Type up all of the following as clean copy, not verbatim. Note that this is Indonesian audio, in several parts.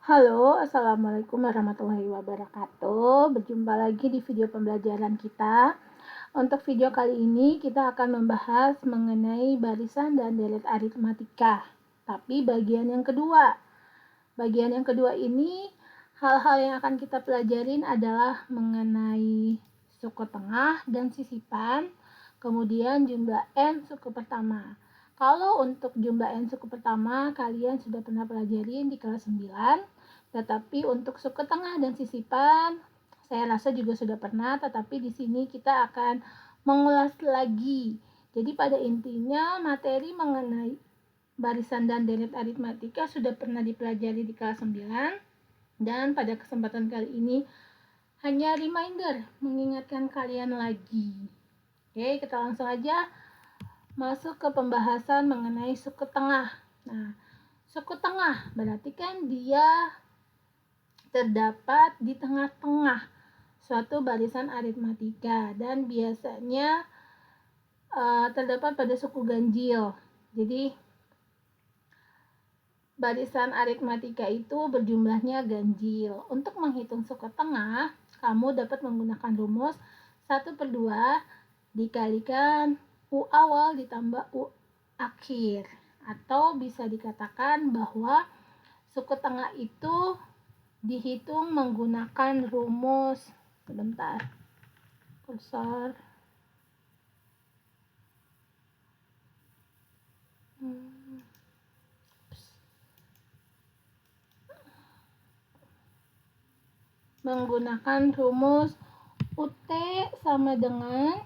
Halo, Assalamualaikum warahmatullahi wabarakatuh. Berjumpa lagi di video pembelajaran kita. Untuk video kali ini kita akan membahas mengenai barisan dan deret aritmatika. Tapi bagian yang kedua. Bagian yang kedua ini hal-hal yang akan kita pelajarin adalah mengenai suku tengah dan sisipan, kemudian jumlah n suku pertama. Kalau untuk jumlah n suku pertama kalian sudah pernah pelajarin di kelas 9. Tetapi untuk suku tengah dan sisipan, saya rasa juga sudah pernah, tetapi di sini kita akan mengulas lagi. Jadi pada intinya materi mengenai barisan dan deret aritmatika sudah pernah dipelajari di kelas 9. Dan pada kesempatan kali ini hanya reminder, mengingatkan kalian lagi. Oke, kita langsung aja masuk ke pembahasan mengenai suku tengah. Nah, suku tengah berarti kan dia terdapat di tengah-tengah suatu barisan aritmatika dan biasanya terdapat pada suku ganjil. Jadi barisan aritmatika itu berjumlahnya ganjil. Untuk menghitung suku tengah, kamu dapat menggunakan rumus 1/2 dikalikan U awal ditambah U akhir. Atau bisa dikatakan bahwa suku tengah itu dihitung menggunakan rumus kursor menggunakan rumus UT sama dengan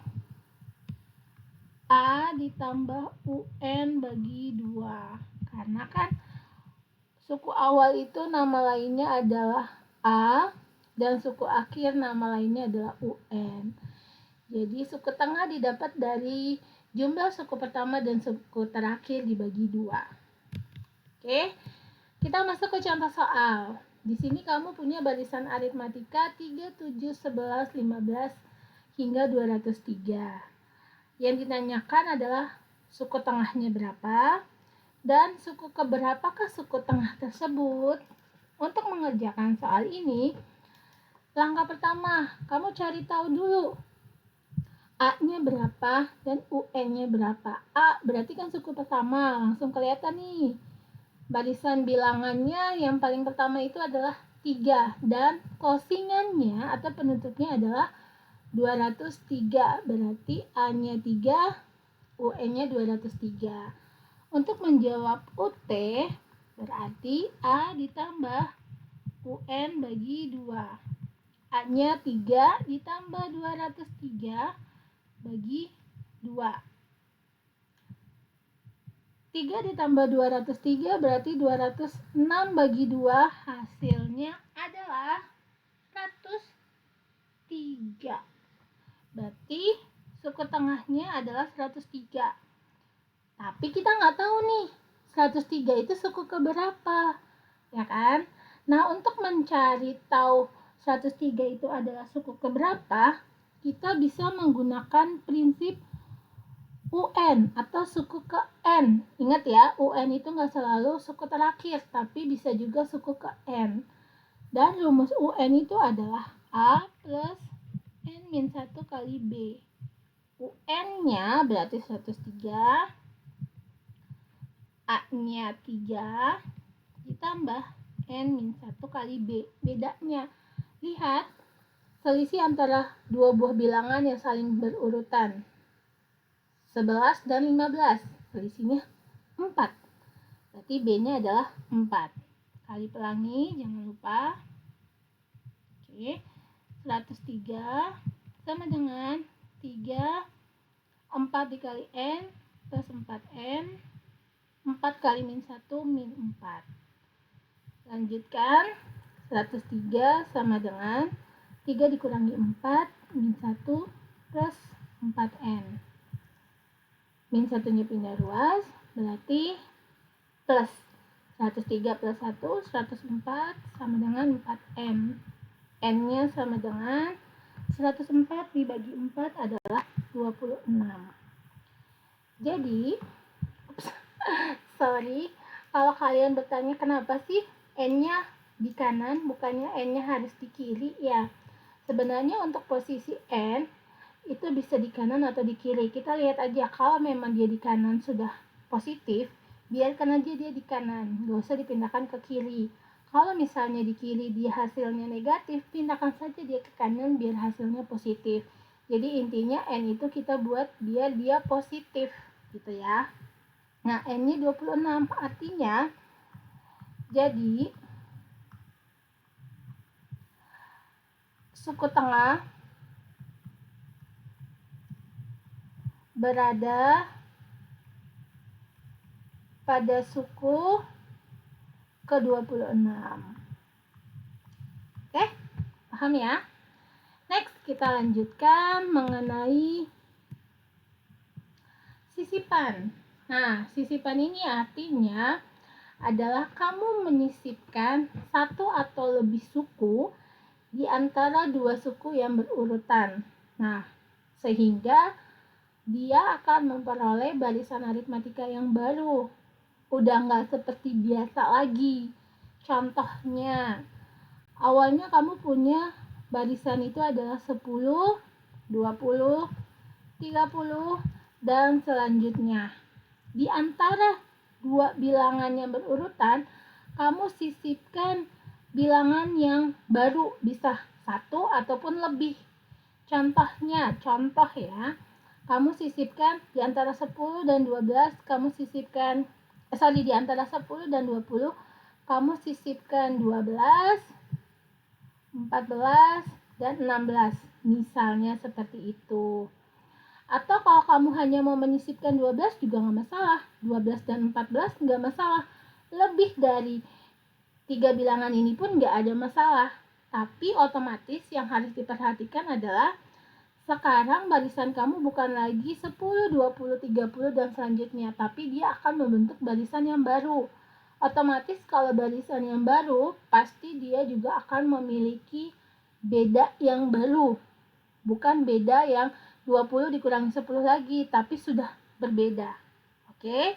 A ditambah UN bagi 2. Karena kan suku awal itu nama lainnya adalah A dan suku akhir nama lainnya adalah UN. Jadi suku tengah didapat dari jumlah suku pertama dan suku terakhir dibagi 2. Oke, kita masuk ke contoh soal. Di sini kamu punya barisan aritmatika 3, 7, 11, 15 hingga 203. Yang ditanyakan adalah suku tengahnya berapa dan suku keberapakah suku tengah tersebut. Untuk mengerjakan soal ini, langkah pertama, kamu cari tahu dulu A-nya berapa dan UN-nya berapa. A berarti kan suku pertama, langsung kelihatan nih. Barisan bilangannya yang paling pertama itu adalah 3 dan kosingannya atau penutupnya adalah 203. Berarti A-nya 3, UN-nya 203. Untuk menjawab UT, berarti A ditambah UN bagi 2. A-nya 3 ditambah 203 bagi 2. 3 ditambah 203 berarti 206 bagi 2. Hasilnya adalah 103. Berarti suku tengahnya adalah 103. Tapi kita nggak tahu nih 103 itu suku keberapa, ya kan? Nah, untuk mencari tahu 103 itu adalah suku keberapa, kita bisa menggunakan prinsip UN atau suku ke N. Ingat ya, UN itu nggak selalu suku terakhir, tapi bisa juga suku ke N. Dan rumus UN itu adalah A plus N-1 kali B. UN-nya berarti 103, A-nya 3 ditambah N-1 kali B. Bedanya, lihat selisih antara dua buah bilangan yang saling berurutan. 11 dan 15. Selisihnya 4. Berarti B-nya adalah 4. Kali pelangi, jangan lupa. Oke. 103 sama dengan 3 4 dikali N plus 4N. 4 kali min 1 min 4. Lanjutkan. 103 sama dengan 3 dikurangi 4 min 1 plus 4N. Min 1-nya pindah ruas, berarti plus 103 plus 1, 104 sama dengan 4N. N-nya sama dengan 104 dibagi 4 adalah 26. Jadi, kalau kalian bertanya kenapa sih N-nya di kanan, bukannya N-nya harus di kiri ya. Sebenarnya untuk posisi N itu bisa di kanan atau di kiri. Kita lihat aja, kalau memang dia di kanan sudah positif, biarkan aja dia di kanan, gak usah dipindahkan ke kiri. Kalau misalnya di kiri dia hasilnya negatif, pindahkan saja dia ke kanan biar hasilnya positif. Jadi intinya N itu kita buat biar dia positif gitu ya. Nah, N-nya 26, artinya jadi suku tengah berada pada suku ke-26. Oke, paham ya? Next, kita lanjutkan mengenai sisipan. Nah, sisipan ini artinya adalah kamu menyisipkan satu atau lebih suku di antara dua suku yang berurutan. Nah, sehingga dia akan memperoleh barisan aritmatika yang baru. Udah nggak seperti biasa lagi. Contohnya, awalnya kamu punya barisan itu adalah 10, 20, 30, dan selanjutnya. Di antara dua bilangan yang berurutan, kamu sisipkan bilangan yang baru, bisa satu ataupun lebih. Contohnya, contoh ya, kamu sisipkan di antara 10 dan 12, kamu sisipkan, di antara 10 dan 20, kamu sisipkan 12, 14, dan 16. Misalnya seperti itu. Atau kalau kamu hanya mau menyisipkan 12 juga nggak masalah. 12 dan 14 nggak masalah. Lebih dari 3 bilangan ini pun nggak ada masalah. Tapi otomatis yang harus diperhatikan adalah sekarang barisan kamu bukan lagi 10, 20, 30 dan selanjutnya, tapi dia akan membentuk barisan yang baru. Otomatis kalau barisan yang baru, pasti dia juga akan memiliki beda yang baru. Bukan beda yang 20 dikurangi 10 lagi, tapi sudah berbeda. Oke?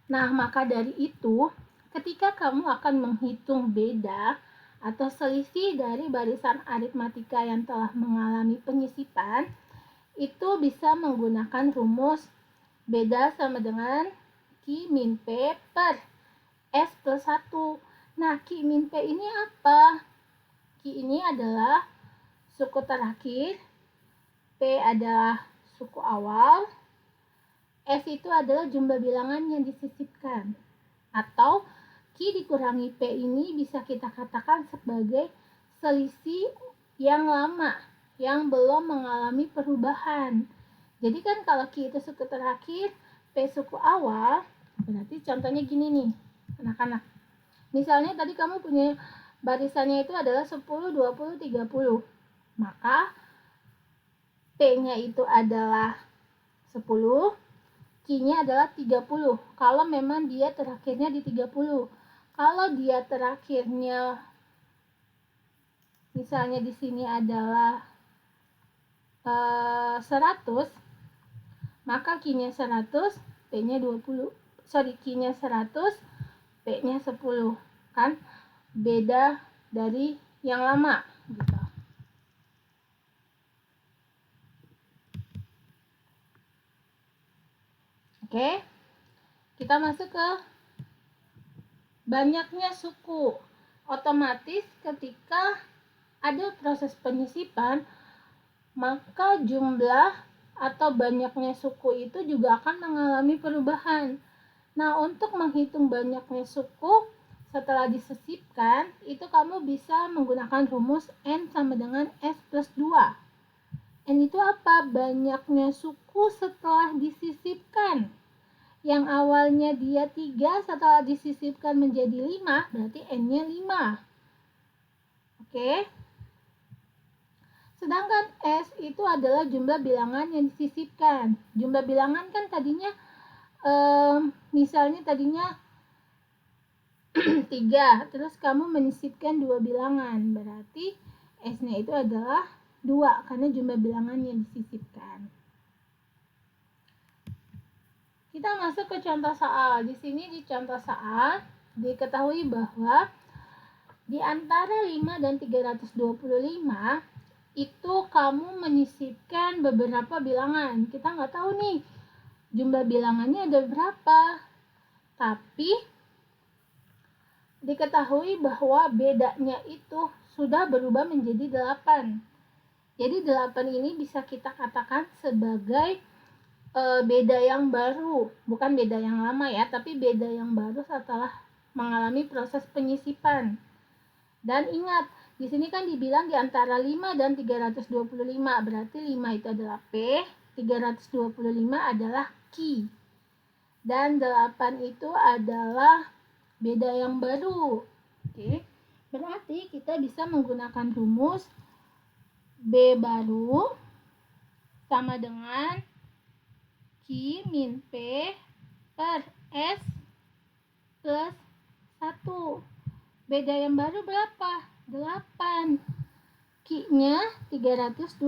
Nah, maka dari itu, ketika kamu akan menghitung beda atau selisih dari barisan aritmatika yang telah mengalami penyisipan, itu bisa menggunakan rumus beda sama dengan Q min P per S plus 1. Nah, Q min P ini apa? Q ini adalah suku terakhir, P adalah suku awal, S itu adalah jumlah bilangan yang disisipkan. Atau Q dikurangi P ini bisa kita katakan sebagai selisih yang lama, yang belum mengalami perubahan. Jadi kan kalau Q itu suku terakhir, P suku awal, berarti contohnya gini nih, anak-anak. Misalnya tadi kamu punya barisannya itu adalah 10, 20, 30. Maka P-nya itu adalah 10, Q-nya adalah 30. Kalau memang dia terakhirnya di 30. Kalau dia terakhirnya misalnya di sini adalah 100, maka Q-nya 100, P-nya 20. Q-nya 100, P-nya 10. Kan beda dari yang lama gitu. Oke. Kita masuk ke banyaknya suku. Otomatis ketika ada proses penyisipan, maka jumlah atau banyaknya suku itu juga akan mengalami perubahan. Nah, untuk menghitung banyaknya suku setelah disisipkan, itu kamu bisa menggunakan rumus N sama dengan S plus 2. N itu apa? Banyaknya suku setelah disisipkan. Yang awalnya dia 3 setelah disisipkan menjadi 5, berarti N-nya 5. Oke. Sedangkan S itu adalah jumlah bilangan yang disisipkan. Jumlah bilangan kan tadinya, misalnya tadinya 3, terus kamu menyisipkan 2 bilangan. Berarti S-nya itu adalah 2, karena jumlah bilangan yang disisipkan. Kita masuk ke contoh soal. Di sini di contoh soal diketahui bahwa Di antara 5 dan 325 itu kamu menyisipkan beberapa bilangan. Kita nggak tahu nih jumlah bilangannya ada berapa. Tapi diketahui bahwa bedanya itu sudah berubah menjadi 8. Jadi 8 ini bisa kita katakan sebagai beda yang baru, bukan beda yang lama ya, tapi beda yang baru setelah mengalami proses penyisipan. Dan ingat, di sini kan dibilang di antara 5 dan 325, berarti 5 itu adalah P, 325 adalah Q. Dan 8 itu adalah beda yang baru. Oke. Berarti kita bisa menggunakan rumus B baru sama dengan Q min P per S plus 1. Beda yang baru berapa? 8. Q-nya 325.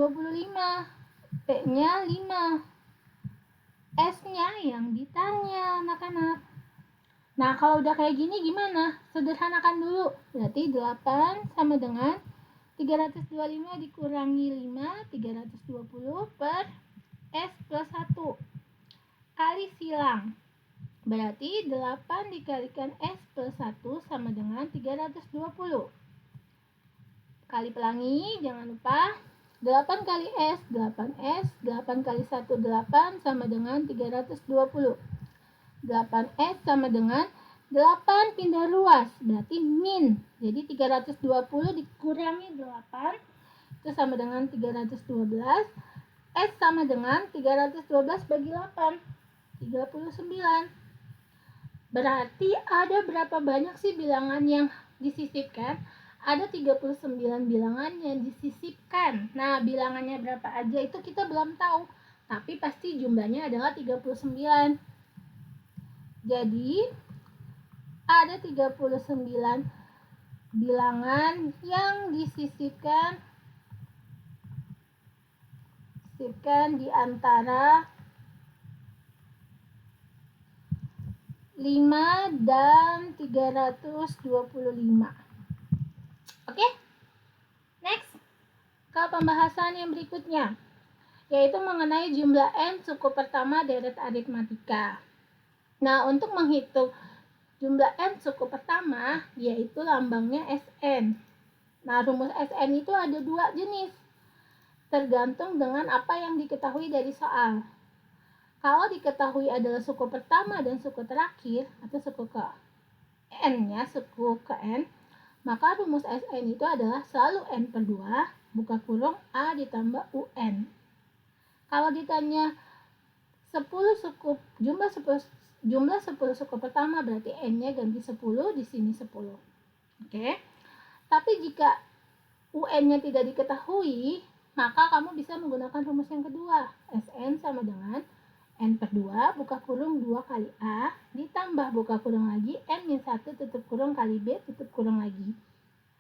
P-nya 5. S-nya yang ditanya anak-anak. Nah, kalau udah kayak gini gimana? Sederhanakan dulu. Berarti 8 sama dengan 325 dikurangi 5, 320 per S plus 1. Kali silang. Berarti 8 dikalikan S plus 1 sama dengan 320. Kali pelangi, jangan lupa. 8 kali S, 8S. 8 kali 1, 8 sama dengan 320. 8S sama dengan 8 pindah ruas, berarti min. Jadi 320 dikurangi 8, itu sama dengan 312. S sama dengan 312 bagi 8, 39. Berarti ada berapa banyak sih bilangan yang disisipkan? Ada 39 bilangan yang disisipkan. Nah, bilangannya berapa aja itu kita belum tahu. Tapi pasti jumlahnya adalah 39. Jadi, ada 39 bilangan yang disisipkan di antara 5 dan 325. Oke? Next. Ke pembahasan yang berikutnya, yaitu mengenai jumlah n suku pertama deret aritmatika. Nah, untuk menghitung jumlah n suku pertama, yaitu lambangnya Sn. Nah, rumus Sn itu ada 2 jenis, tergantung dengan apa yang diketahui dari soal. Kalau diketahui adalah suku pertama dan suku terakhir, atau suku ke n-nya, suku ke n, maka rumus Sn itu adalah selalu n per 2, buka kurung A ditambah UN. Kalau ditanya 10 suku, jumlah 10 suku pertama, berarti n-nya ganti 10, di sini 10. Oke. Tapi jika UN-nya tidak diketahui, maka kamu bisa menggunakan rumus yang kedua. Sn sama dengan n per 2, buka kurung 2 kali A, ditambah buka kurung lagi, n min 1 tutup kurung kali B, tutup kurung lagi.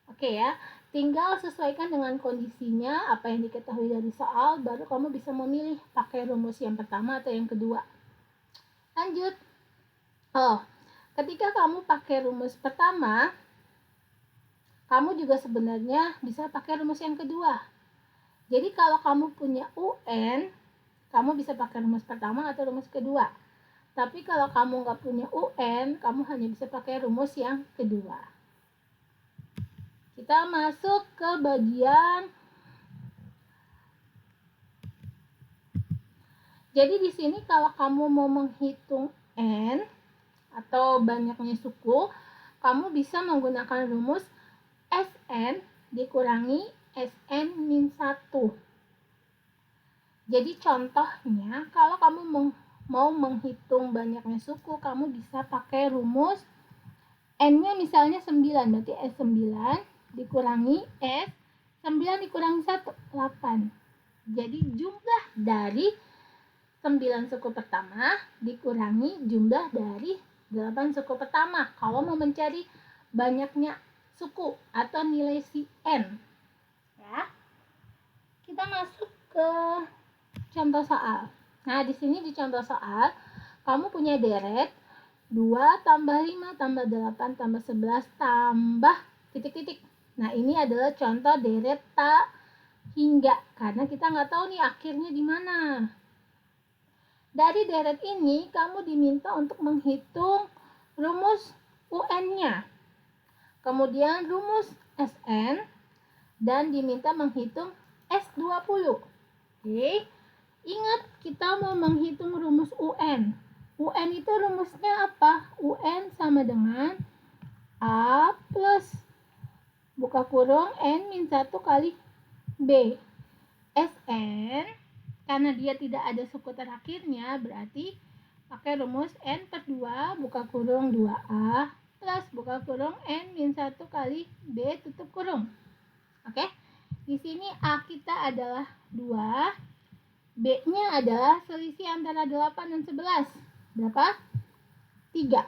Oke ya, tinggal sesuaikan dengan kondisinya, apa yang diketahui dari soal, baru kamu bisa memilih pakai rumus yang pertama atau yang kedua. Lanjut. Ketika kamu pakai rumus pertama, kamu juga sebenarnya bisa pakai rumus yang kedua. Jadi kalau kamu punya UN, kamu bisa pakai rumus pertama atau rumus kedua. Tapi kalau kamu nggak punya UN, kamu hanya bisa pakai rumus yang kedua. Kita masuk ke bagian. Jadi di sini kalau kamu mau menghitung N atau banyaknya suku, kamu bisa menggunakan rumus Sn dikurangi Sn min 1. Jadi contohnya, kalau kamu mau menghitung banyaknya suku, kamu bisa pakai rumus N-nya misalnya 9, berarti S9 dikurangi S, 9 dikurangi 1, 8. Jadi jumlah dari 9 suku pertama dikurangi jumlah dari 8 suku pertama. Kalau mau mencari banyaknya suku atau nilai si N. Ya. Kita masuk ke contoh soal. Nah, di sini di contoh soal, kamu punya deret 2 tambah 5 tambah 8 tambah 11 tambah titik-titik. Nah, ini adalah contoh deret tak hingga, karena kita nggak tahu nih akhirnya di mana. Dari deret ini, kamu diminta untuk menghitung rumus UN-nya, kemudian rumus SN, dan diminta menghitung S20. Oke, ingat kita mau menghitung rumus UN. UN itu rumusnya apa? UN sama dengan A plus buka kurung N min 1 kali B. SN, karena dia tidak ada suku terakhirnya, berarti pakai rumus N per 2 buka kurung 2A plus buka kurung N min 1 kali B tutup kurung. Oke, di sini A kita adalah 2, B-nya adalah selisih antara 8 dan 11. Berapa? 3.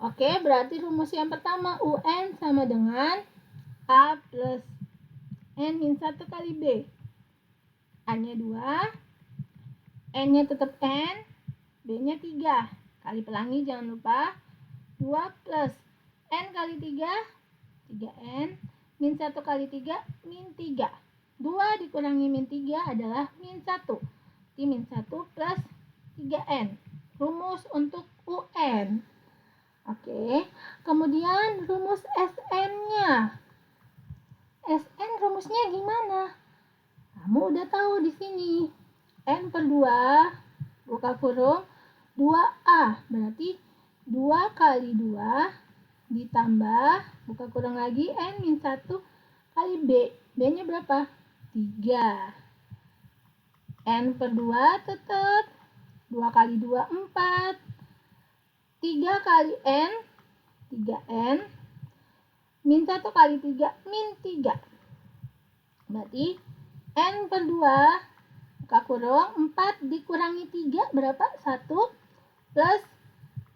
Oke, berarti rumus yang pertama UN sama dengan A plus N min 1 kali B. A-nya 2, N-nya tetap N, B-nya 3. Kali pelangi jangan lupa. 2 plus N kali 3, 3N, min 1 kali 3, min 3. 2 dikurangi min 3 adalah min 1. Jadi min 1 plus 3N. Rumus untuk UN. Oke, kemudian rumus SN-nya. SN rumusnya gimana? Kamu udah tahu di sini. N per 2 buka kurung 2A, berarti 2 kali 2 ditambah buka kurung lagi N min 1 kali B. B-nya berapa? 3. N per 2 tetap 2 kali 2 4. 3 kali N 3N min 1 kali 3 min 3. Berarti N per 2 buka kurung 4 dikurangi 3 berapa? 1 plus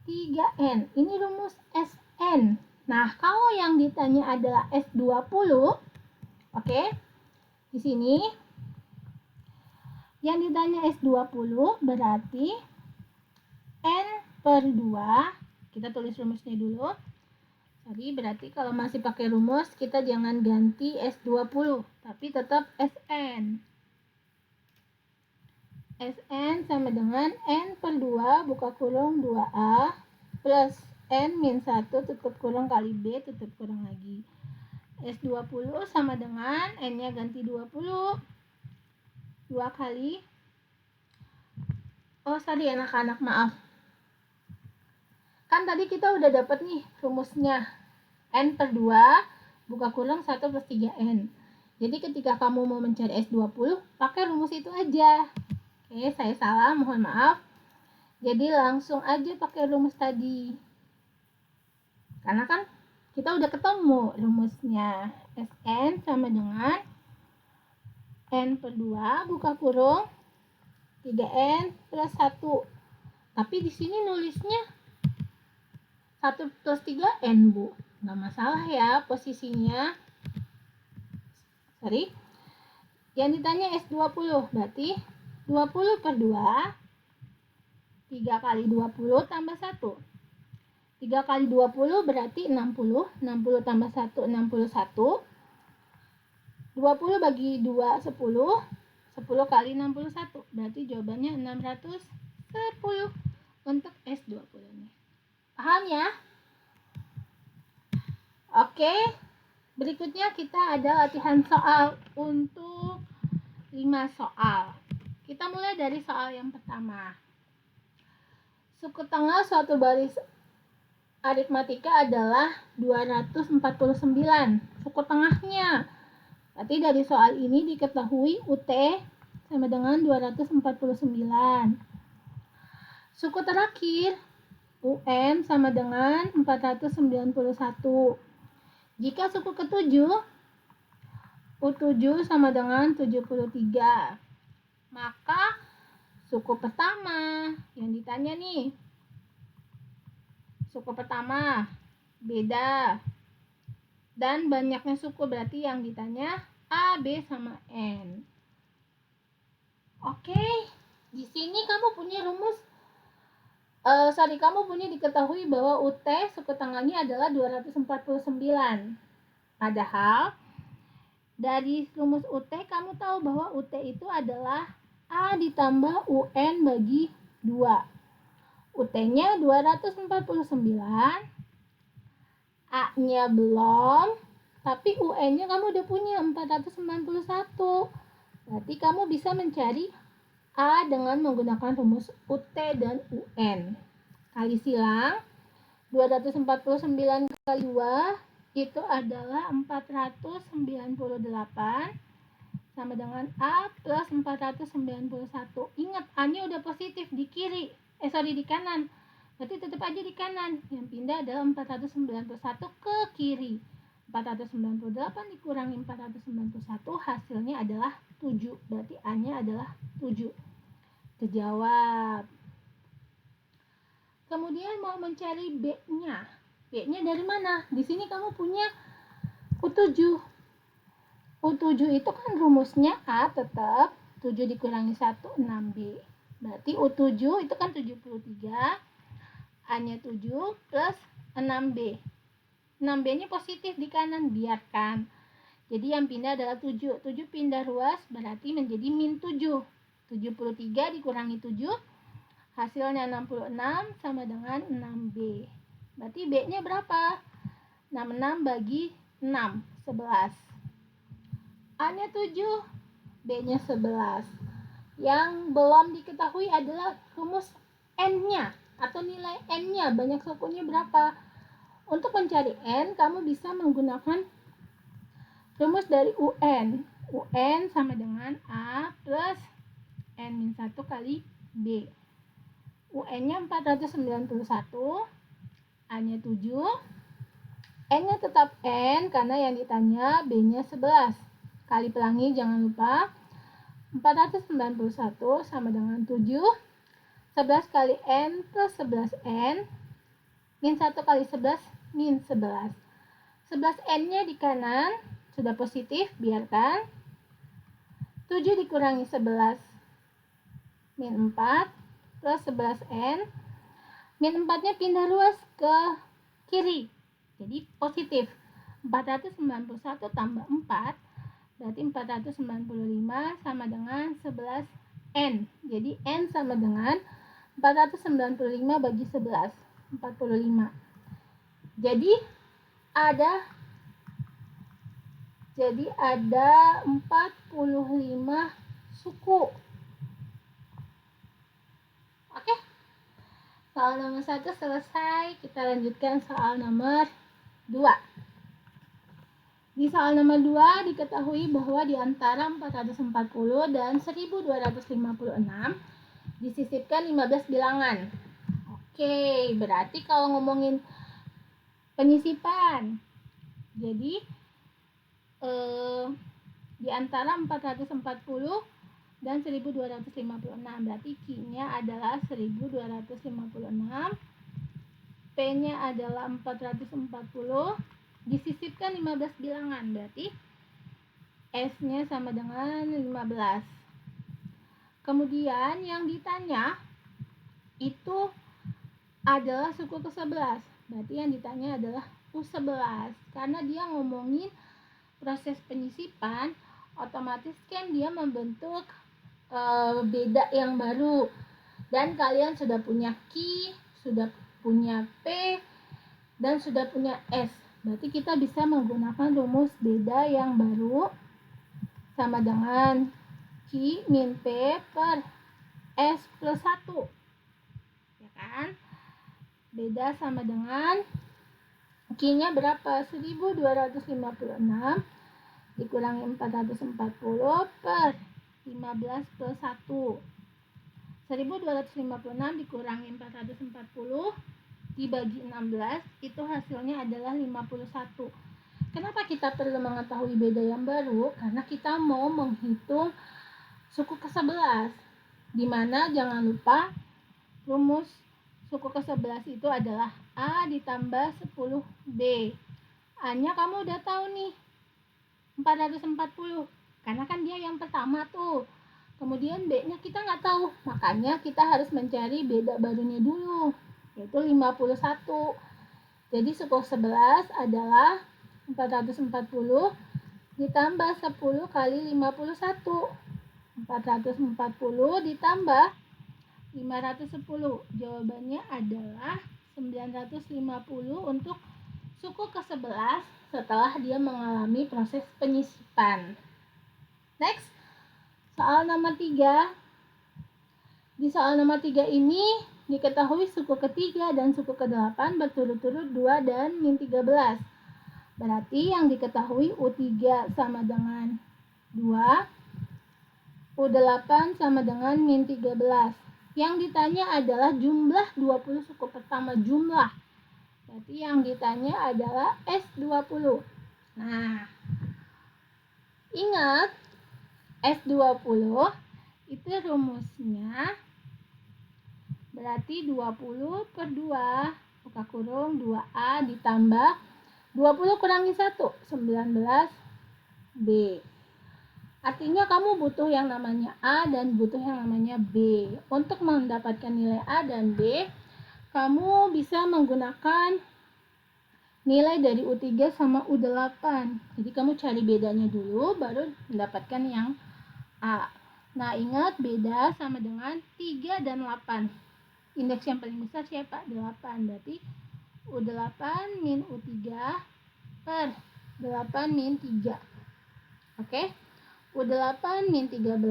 3N. Ini rumus SN. Nah, kalau yang ditanya adalah S20, oke, di sini yang ditanya S20 berarti N per 2, kita tulis rumusnya dulu. Jadi berarti kalau masih pakai rumus, kita jangan ganti S20, tapi tetap SN. SN sama dengan N per 2 buka kurung 2A plus N min 1 tutup kurung kali B tutup kurung lagi. S20 sama dengan N-nya ganti 20. 2 kali. Oh, sorry anak-anak, maaf. Kan tadi kita udah dapat nih rumusnya. N per 2 buka kurung 1 plus 3N. Jadi ketika kamu mau mencari S20, pakai rumus itu aja. Oke, saya salah, mohon maaf. Jadi langsung aja pakai rumus tadi. Karena kan kita udah ketemu rumusnya. SN sama dengan N per 2 buka kurung 3N plus 1. Tapi di sini nulisnya 1 plus 3N, Bu. Nggak masalah ya posisinya. Sorry. Yang ditanya S20, berarti 20 per 2, 3 kali 20 tambah 1. 3 kali 20 berarti 60. 60 tambah 1, 61. 20 bagi 2, 10. 10 kali 61. Berarti jawabannya 610 untuk S20-nya. Paham ya? Oke. Berikutnya kita ada latihan soal untuk 5 soal. Kita mulai dari soal yang pertama. Suku tengah suatu baris aritmatika adalah 249. Suku tengahnya. Berarti dari soal ini diketahui UT sama dengan 249. Suku terakhir UN sama dengan 491. Jika suku ketujuh U7 sama dengan 73. Maka suku pertama yang ditanya nih. Suku pertama beda. Dan banyaknya suku berarti yang ditanya A, B, sama N. Oke, di sini kamu punya rumus Kamu punya diketahui bahwa UT suku tengahnya adalah 249. Padahal dari rumus UT kamu tahu bahwa UT itu adalah A ditambah UN bagi 2. UT-nya 249, A-nya belum, tapi UN-nya kamu udah punya 491. Berarti kamu bisa mencari A dengan menggunakan rumus UT dan UN. Kali silang, 249 kali 2 itu adalah 498 sama dengan A plus 491. Ingat, A-nya udah positif di kiri. Di kanan. Berarti tetap aja di kanan. Yang pindah adalah 491 ke kiri. 498 dikurangi 491 hasilnya adalah 7. Berarti A-nya adalah 7. Terjawab. Kemudian mau mencari B-nya. B-nya dari mana? Di sini kamu punya U7. U7 itu kan rumusnya A tetap 7 dikurangi 1, 6B. Berarti U7 itu kan 73. A-nya 7 plus 6B. 6B-nya positif di kanan, biarkan. Jadi yang pindah adalah 7. 7 pindah ruas berarti menjadi min 7. 73 dikurangi 7, hasilnya 66 sama dengan 6B. Berarti B-nya berapa? 66 bagi 6, 11. A-nya 7, B-nya 11. Yang belum diketahui adalah rumus N-nya atau nilai N-nya, banyak sukunya berapa. Untuk mencari N, kamu bisa menggunakan rumus dari UN. UN sama dengan A plus N-1 kali B. UN-nya 491, A-nya 7, N-nya tetap N karena yang ditanya B-nya 11. Kali pelangi jangan lupa. 491 sama dengan 7. 11 kali N plus 11N. Min 1 kali 11, min 11. 11 N-nya di kanan, sudah positif, biarkan. 7 dikurangi 11, min 4, plus 11N. Min 4-nya pindah ruas ke kiri, jadi positif. 491 tambah 4, berarti 495 sama dengan 11N. Jadi N sama dengan 495 bagi 11, 45. Jadi ada 45 suku. Oke. Soal nomor 1 selesai. Kita lanjutkan soal nomor 2. Di soal nomor 2 diketahui bahwa di antara 440 dan 1256 disisipkan 15 bilangan. Oke, berarti kalau ngomongin penyisipan, jadi di antara 440 dan 1256, berarti Q-nya adalah 1256, P-nya adalah 440, disisipkan 15 bilangan, berarti S-nya sama dengan 15. Kemudian yang ditanya itu adalah suku ke-11, berarti yang ditanya adalah U11. Karena dia ngomongin proses penyisipan, otomatis kan dia membentuk beda yang baru. Dan kalian sudah punya Q, sudah punya P, dan sudah punya S. Berarti kita bisa menggunakan rumus beda yang baru sama dengan Q min P per S plus 1. Ya kan? Beda sama dengan Q-nya berapa? 1256 dikurangi 440 per 15 plus 1. 1256 dikurangi 440 dibagi 16, itu hasilnya adalah 51. Kenapa kita perlu mengetahui beda yang baru? Karena kita mau menghitung suku ke-11, dimana jangan lupa rumus suku ke-11 itu adalah A ditambah 10B. A-nya kamu udah tahu nih, 440, karena kan dia yang pertama tuh. Kemudian B-nya kita nggak tahu, makanya kita harus mencari beda barunya dulu, yaitu 51. Jadi suku 11 adalah 440 ditambah 10 kali 51. 440 ditambah 510. Jawabannya adalah 950 untuk suku ke-11 setelah dia mengalami proses penyisipan. Next, soal nomor 3. Di soal nomor 3 ini diketahui suku ketiga dan suku ke-8 berturut-turut 2 dan min 13. Berarti yang diketahui U3 sama dengan 2, U8 sama dengan min 13. Yang ditanya adalah jumlah 20 suku pertama jumlah. Berarti yang ditanya adalah S20. Nah, ingat S20 itu rumusnya berarti 20 per 2 buka kurung 2A ditambah 20 kurangi 1, 19B. Artinya kamu butuh yang namanya A dan butuh yang namanya B. Untuk mendapatkan nilai A dan B, kamu bisa menggunakan nilai dari U3 sama U8. Jadi kamu cari bedanya dulu, baru mendapatkan yang A. Nah, ingat beda sama dengan 3 dan 8. Indeks yang paling besar siapa? 8. Berarti U8 min U3 per 8 min 3. Oke? U8 min 13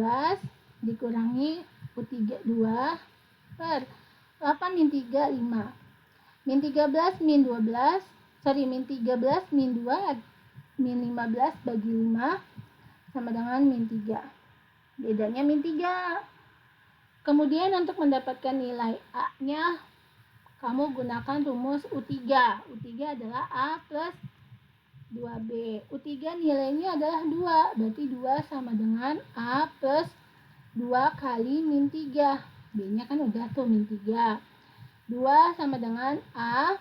dikurangi U3 2 per 8 min 3 5. Min 13 min 12, min 13 min 2 min 15 bagi 5 sama dengan min 3. Bedanya min 3. Kemudian untuk mendapatkan nilai A-nya kamu gunakan rumus U3. U3 adalah A plus 2B. U3 nilainya adalah 2, berarti 2 sama dengan A plus 2 kali min 3. B-nya kan udah tuh min 3. 2 sama dengan A,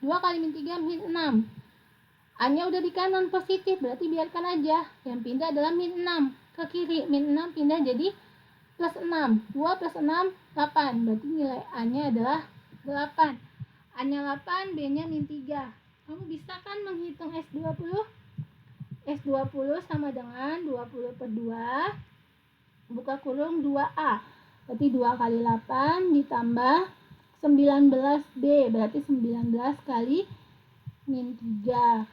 2 kali min 3 min 6. A-nya udah di kanan positif, berarti biarkan aja. Yang pindah adalah min 6. Ke kiri, min 6 pindah jadi plus 6. 2 plus 6, 8. Berarti nilai A-nya adalah 8. A-nya 8, B-nya min 3. Kamu bisa kan menghitung S20? S20 sama dengan 20 per 2 buka kurung 2A. Berarti 2 kali 8 ditambah 19B. Berarti 19 kali min 3.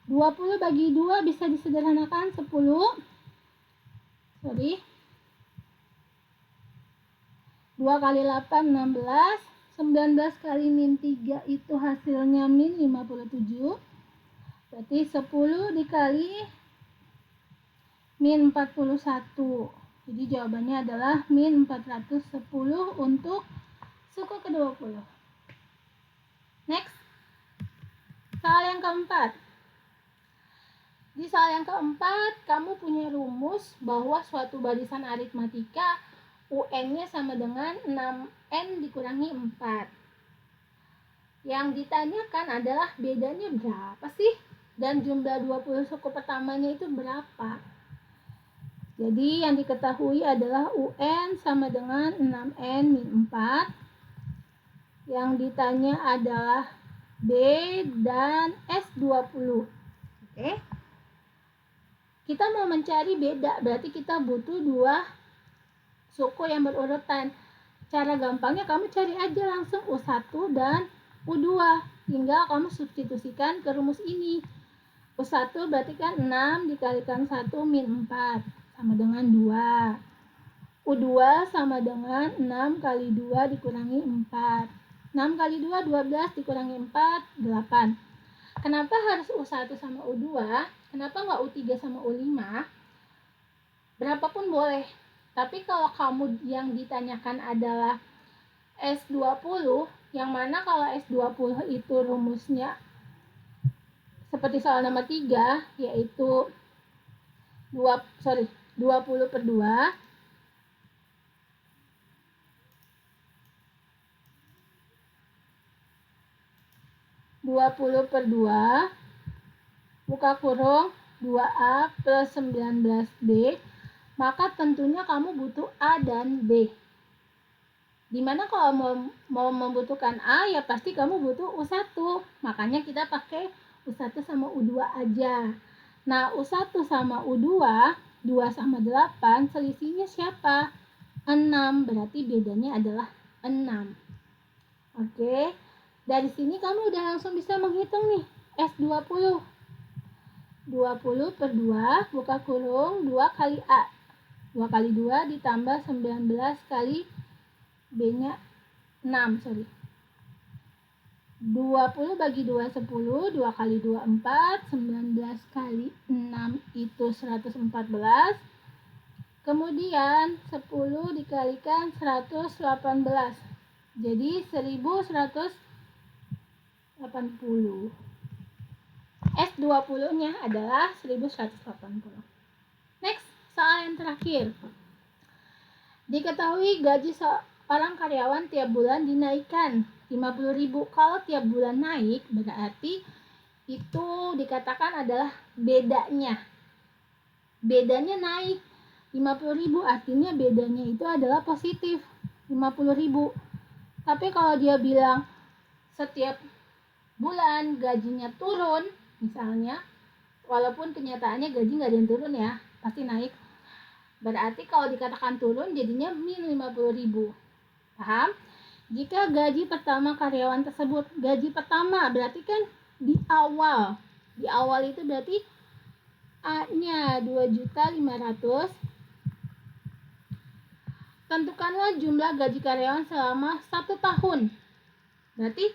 20 bagi 2 bisa disederhanakan 10. 2 kali 8, 16. 19 kali min 3 itu hasilnya min 57. Berarti 10 dikali min 41. Jadi jawabannya adalah min 410 untuk suku ke-20. Next. Soal yang keempat. Di soal yang keempat, kamu punya rumus bahwa suatu barisan aritmatika UN-nya sama dengan 6N dikurangi 4. Yang ditanyakan adalah bedanya berapa sih? Dan jumlah 20 suku pertamanya itu berapa? Jadi yang diketahui adalah UN sama dengan 6N min 4. Yang ditanya adalah B dan S20. Oke. Kita mau mencari beda, berarti kita butuh 2 suku yang berurutan. Cara gampangnya kamu cari aja langsung U1 dan U2. Tinggal kamu substitusikan ke rumus ini. U1 berarti kan 6 dikalikan 1 min 4 sama dengan 2. U2 sama dengan 6 kali 2 dikurangi 4. 6 kali 2, 12 dikurangi 4, 8. Kenapa harus U1 sama U2? Kenapa nggak U3 sama U5? Berapapun boleh. Tapi kalau kamu yang ditanyakan adalah S20, yang mana kalau S20 itu rumusnya seperti soal nomor 3, yaitu 20 per 2. 20 per 2 buka kurung 2A plus 19B maka tentunya kamu butuh A dan B. Dimana kalau mau membutuhkan A, ya pasti kamu butuh U1. Makanya kita pakai U1 sama U2 aja. Nah, U1 sama U2, 2 sama 8, selisihnya siapa? 6, berarti bedanya adalah 6. Oke, dari sini kamu udah langsung bisa menghitung nih, S20. 20 per 2, buka kurung, 2 kali A. 2 kali 2 ditambah 19 kali B-nya 6, 20 bagi 2, 10. 2 kali 2, 4. 19 kali 6 itu 114. Kemudian 10 dikalikan 118. Jadi 1180. S20-nya adalah 1180. Next, soal yang terakhir. Diketahui gaji seorang karyawan tiap bulan dinaikkan 50.000. Kalau tiap bulan naik, berarti itu dikatakan adalah bedanya. Bedanya naik 50.000, artinya bedanya itu adalah positif 50.000. Tapi kalau dia bilang setiap bulan gajinya turun, misalnya, walaupun kenyataannya gaji nggak ada yang turun ya, pasti naik. Berarti kalau dikatakan turun jadinya min 50.000. Paham? Jika gaji pertama karyawan tersebut, gaji pertama berarti kan di awal. Di awal itu berarti A-nya 2.500.000. Tentukanlah jumlah gaji karyawan selama 1 tahun. Berarti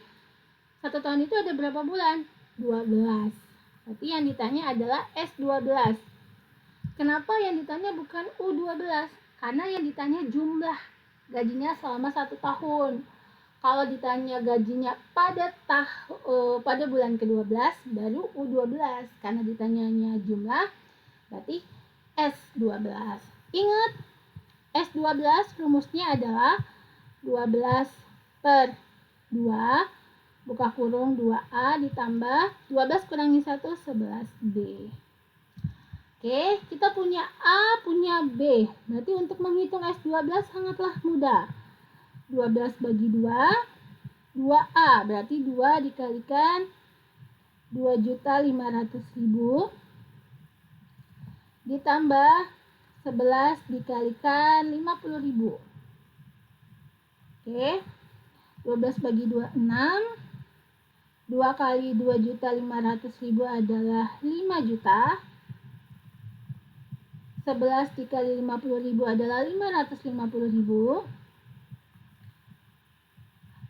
1 tahun itu ada berapa bulan? 12. Berarti yang ditanya adalah S12. Kenapa yang ditanya bukan U12? Karena yang ditanya jumlah gajinya selama 1 tahun. Kalau ditanya gajinya pada bulan ke-12 baru U12. Karena ditanyanya jumlah, berarti S12. Ingat, S12 rumusnya adalah 12 per 2, buka kurung 2A ditambah 12 kurangi 1, 11B. Oke, kita punya A, punya B. Berarti untuk menghitung S12 sangatlah mudah. 12 bagi 2, 2A. Berarti 2 dikalikan 2.500.000 ditambah 11 dikalikan 50.000. Oke, 12 bagi 2, 6. 2 kali 2.500.000 adalah 5 juta. 11 dikali 50.000 adalah 550.000.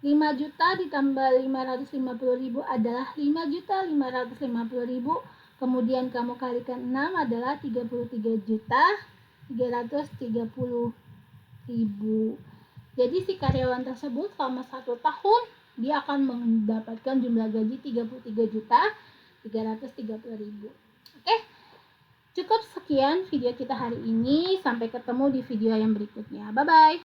5 juta ditambah 550.000 adalah 5.550.000. Kemudian kamu kalikan 6 adalah 33.330.000. Jadi si karyawan tersebut selama 1 tahun dia akan mendapatkan jumlah gaji 33.330.000. Oke, cukup sekian video kita hari ini. Sampai ketemu di video yang berikutnya. Bye-bye.